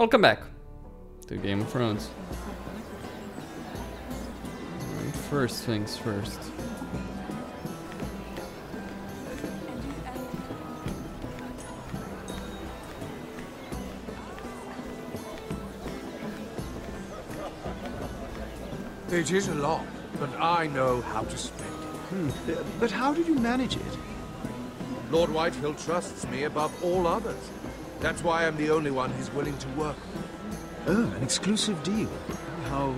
Welcome back to Game of Thrones. First things first. It is a lot, but I know how to spend it. But how did you manage it? Lord Whitehill trusts me above all others. That's why I'm the only one he's willing to work with. Oh, an exclusive deal. How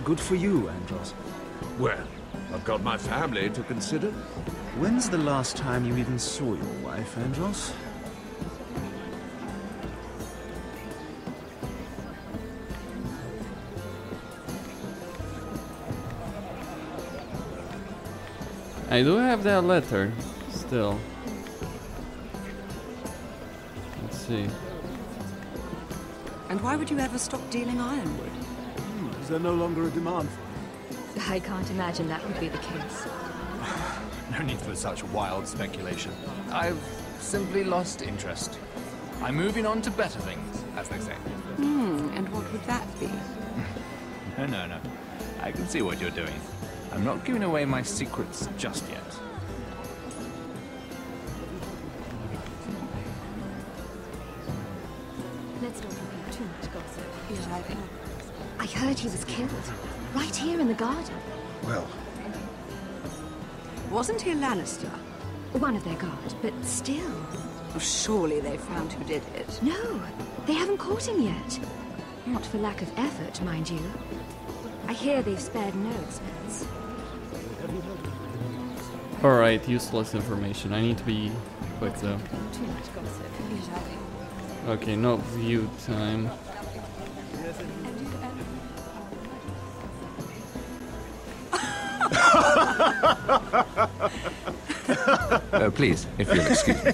good for you, Andros. Well, I've got my family to consider. When's the last time you even saw your wife, Andros? I do have that letter still. Let's see. And why would you ever stop dealing ironwood? Is there no longer a demand for it? I can't imagine that would be the case. No need for such wild speculation. I've simply lost interest. I'm moving on to better things, as they say. And what would that be? No. I can see what you're doing. I'm not giving away my secrets just yet. Let's not repeat too much gossip. Yes, I heard he was killed. Right here in the garden. Well, Wasn't he a Lannister? One of their guard, but still. Oh, surely they found who did it. No, they haven't caught him yet. Not for lack of effort, mind you. I hear they've spared no expense. Alright, useless information. I need to be quick though. Too much gossip. Okay, no view time. Please, if you'll excuse me.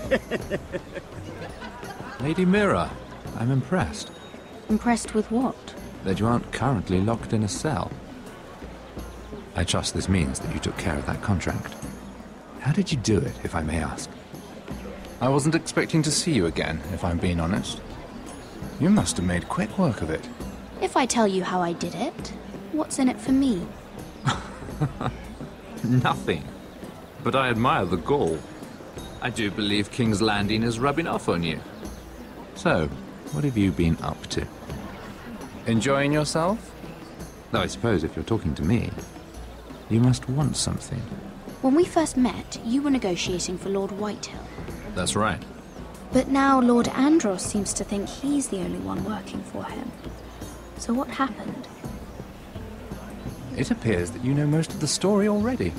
Lady Mira, I'm impressed. Impressed with what? That you aren't currently locked in a cell. I trust this means that you took care of that contract. How did you do it, if I may ask? I wasn't expecting to see you again, if I'm being honest. You must have made quick work of it. If I tell you how I did it, what's in it for me? Nothing. But I admire the gall. I do believe King's Landing is rubbing off on you. So, what have you been up to? Enjoying yourself? Though I suppose if you're talking to me, you must want something. When we first met, you were negotiating for Lord Whitehill. That's right. But now Lord Andros seems to think he's the only one working for him. So what happened? It appears that you know most of the story already.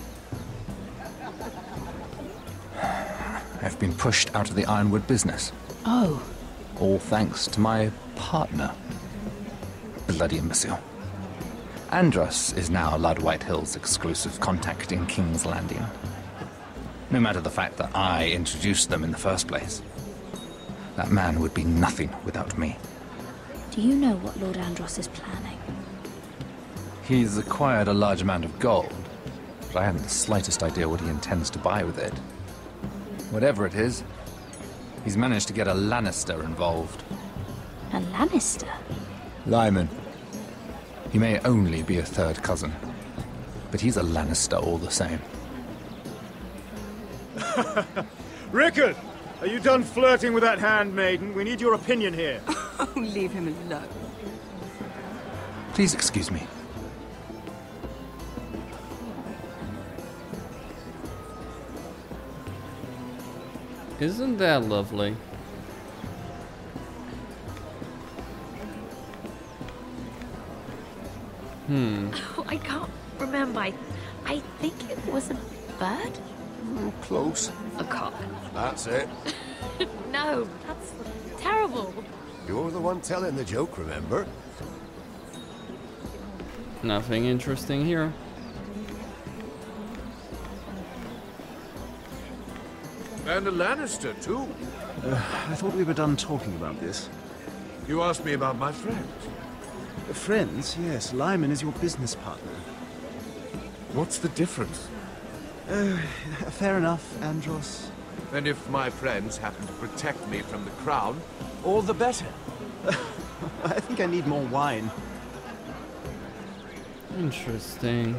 I've been pushed out of the ironwood business. Oh. All thanks to my partner. Bloody imbecile. Andros is now Lord Whitehill's exclusive contact in King's Landing. No matter the fact that I introduced them in the first place. That man would be nothing without me. Do you know what Lord Andros is planning? He's acquired a large amount of gold, but I haven't the slightest idea what he intends to buy with it. Whatever it is, he's managed to get a Lannister involved. A Lannister? Lyman. He may only be a third cousin, but he's a Lannister all the same. Rickard! Are you done flirting with that handmaiden? We need your opinion here. Oh, leave him alone. Please excuse me. Isn't that lovely? Oh, I can't remember. I think it was a bird? Close. A cock. That's it. No, that's terrible. You're the one telling the joke, remember? Nothing interesting here. And a Lannister, too. I thought we were done talking about this. You asked me about my friends. Friends, yes. Lyman is your business partner. What's the difference? Fair enough, Andros. And if my friends happen to protect me from the crown, all the better. I think I need more wine. Interesting.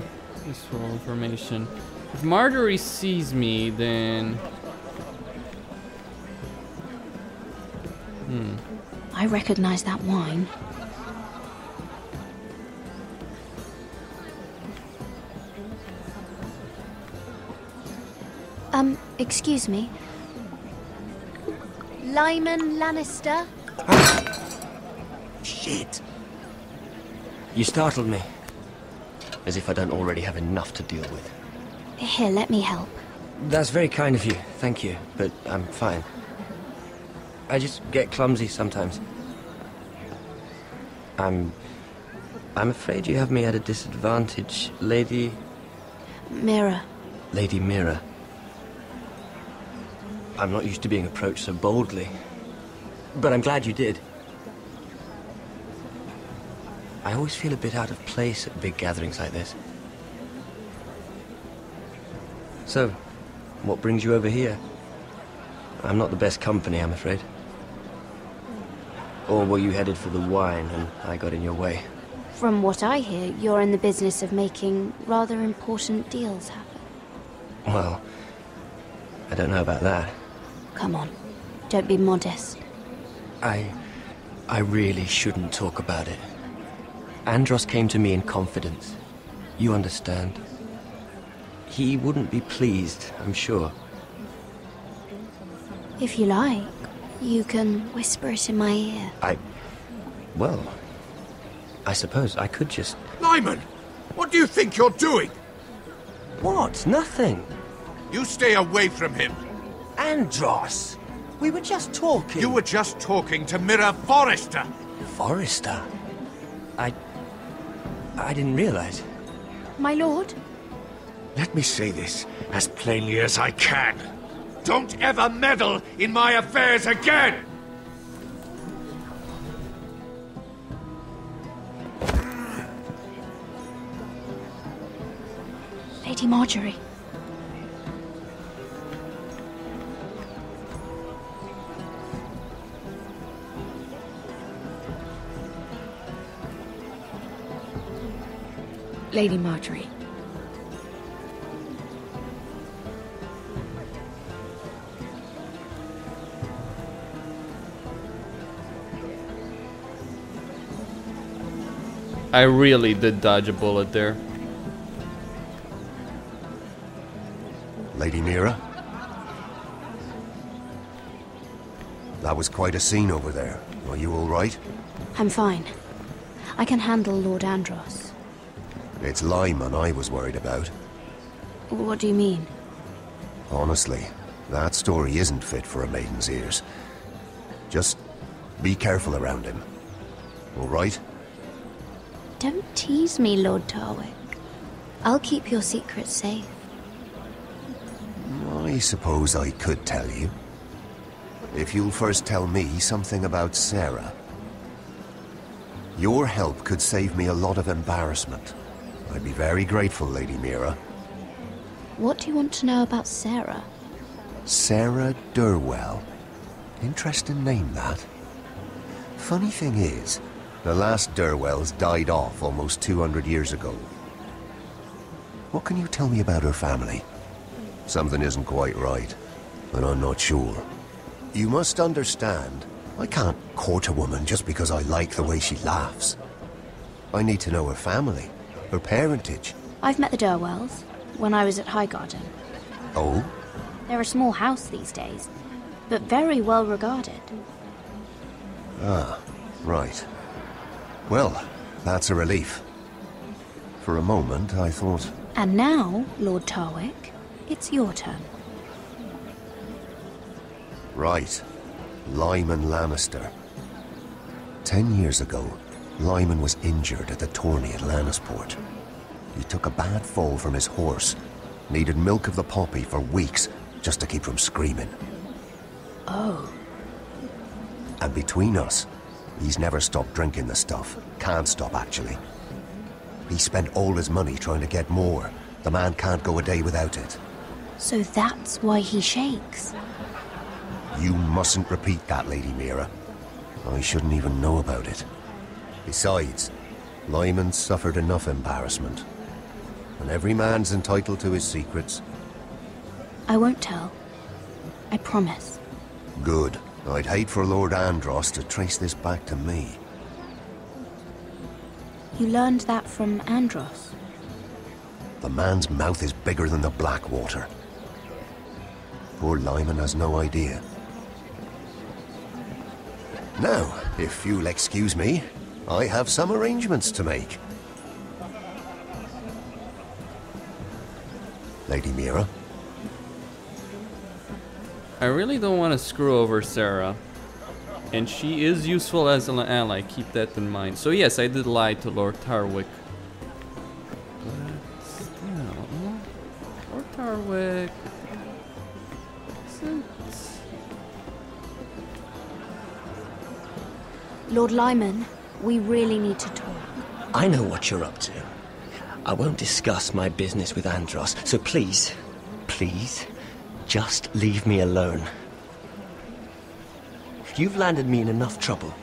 Useful information. If Marjorie sees me, then... I recognize that wine. Excuse me. Lyman Lannister? Shit! You startled me. As if I don't already have enough to deal with. Here, let me help. That's very kind of you, thank you, but I'm fine. I just get clumsy sometimes. I'm afraid you have me at a disadvantage, Lady... Mira. Lady Mira. I'm not used to being approached so boldly, but I'm glad you did. I always feel a bit out of place at big gatherings like this. So, what brings you over here? I'm not the best company, I'm afraid. Or were you headed for the wine and I got in your way? From what I hear, you're in the business of making rather important deals happen. Well, I don't know about that. Come on, don't be modest. I really shouldn't talk about it. Andros came to me in confidence. You understand? He wouldn't be pleased, I'm sure. If you like, you can whisper it in my ear. Well, I suppose I could just... Lyman! What do you think you're doing? What? Nothing. You stay away from him. Andros! We were just talking. You were just talking to Mira Forrester. Forrester? I didn't realize. My lord? Let me say this as plainly as I can. Don't ever meddle in my affairs again! Lady Marjorie. Lady Marjorie. I really did dodge a bullet there. Lady Mira? That was quite a scene over there. Are you all right? I'm fine. I can handle Lord Andros. It's Lyman I was worried about. What do you mean? Honestly, that story isn't fit for a maiden's ears. Just be careful around him. All right? Don't tease me, Lord Tarwick. I'll keep your secret safe. I suppose I could tell you. If you'll first tell me something about Sarah. Your help could save me a lot of embarrassment. I'd be very grateful, Lady Mira. What do you want to know about Sarah? Sarah Durwell. Interesting name, that. Funny thing is, the last Durwells died off almost 200 years ago. What can you tell me about her family? Something isn't quite right, and I'm not sure. You must understand, I can't court a woman just because I like the way she laughs. I need to know her family, her parentage. I've met the Durwells when I was at Highgarden. Oh? They're a small house these days, but very well regarded. Ah, right. Well, that's a relief. For a moment, I thought... And now, Lord Tarwick, it's your turn. Right. Lyman Lannister. 10 years ago, Lyman was injured at the tourney at Lannisport. He took a bad fall from his horse. Needed milk of the poppy for weeks just to keep from screaming. Oh. And between us, he's never stopped drinking the stuff. Can't stop, actually. He spent all his money trying to get more. The man can't go a day without it. So that's why he shakes. You mustn't repeat that, Lady Mira. I shouldn't even know about it. Besides, Lyman's suffered enough embarrassment. And every man's entitled to his secrets. I won't tell. I promise. Good. I'd hate for Lord Andros to trace this back to me. You learned that from Andros? The man's mouth is bigger than the Blackwater. Poor Lyman has no idea. Now, if you'll excuse me, I have some arrangements to make. Lady Mira? I really don't want to screw over Sarah. And she is useful as an ally, keep that in mind. So yes, I did lie to Lord Tarwick. But still... Lord Tarwick... isn't... Lord Lyman, we really need to talk. I know what you're up to. I won't discuss my business with Andros, so please, please, just leave me alone. You've landed me in enough trouble.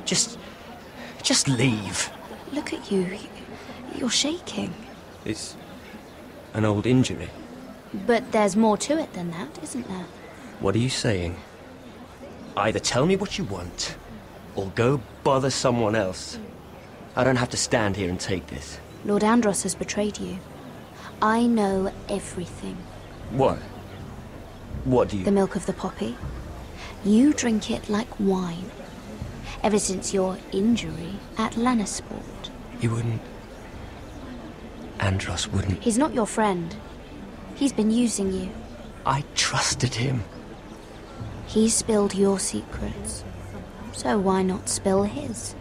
Just leave. Look at you. You're shaking. It's an old injury. But there's more to it than that, isn't there? What are you saying? Either tell me what you want, or go bother someone else. I don't have to stand here and take this. Lord Andros has betrayed you. I know everything. What? What do you... The milk of the poppy. You drink it like wine. Ever since your injury at Lannisport. He wouldn't... Andros wouldn't... He's not your friend. He's been using you. I trusted him. He spilled your secrets. So why not spill his?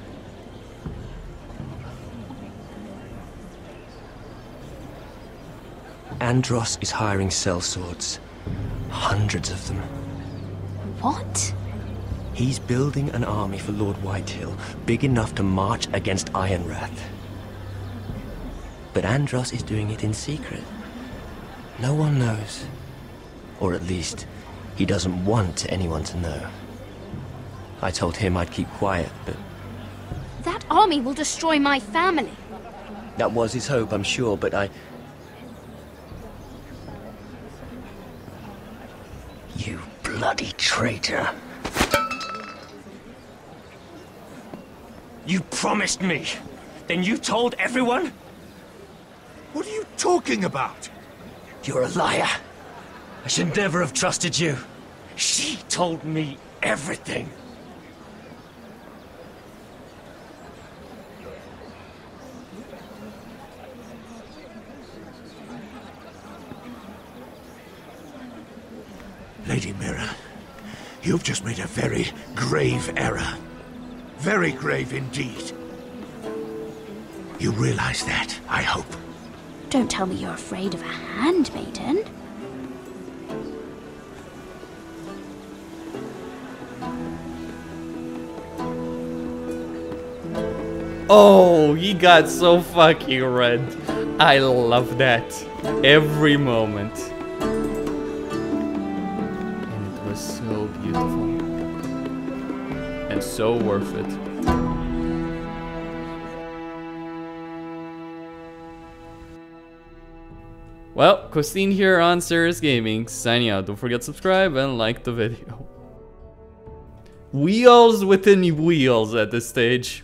Andros is hiring sellswords. Hundreds of them. What? He's building an army for Lord Whitehill, big enough to march against Ironrath. But Andros is doing it in secret. No one knows. Or at least, he doesn't want anyone to know. I told him I'd keep quiet, but... That army will destroy my family. That was his hope, I'm sure, but I... You bloody traitor. You promised me. Then you told everyone? What are you talking about? You're a liar. I should never have trusted you. She told me everything. Lady Mira, you've just made a very grave error. Very grave indeed. You realize that, I hope. Don't tell me you're afraid of a handmaiden. Oh, he got so fucking red. I love that. Every moment. And it was so beautiful. And so worth it. Well, Costin here on Serious Gaming, signing out. Don't forget to subscribe and like the video. Wheels within wheels at this stage.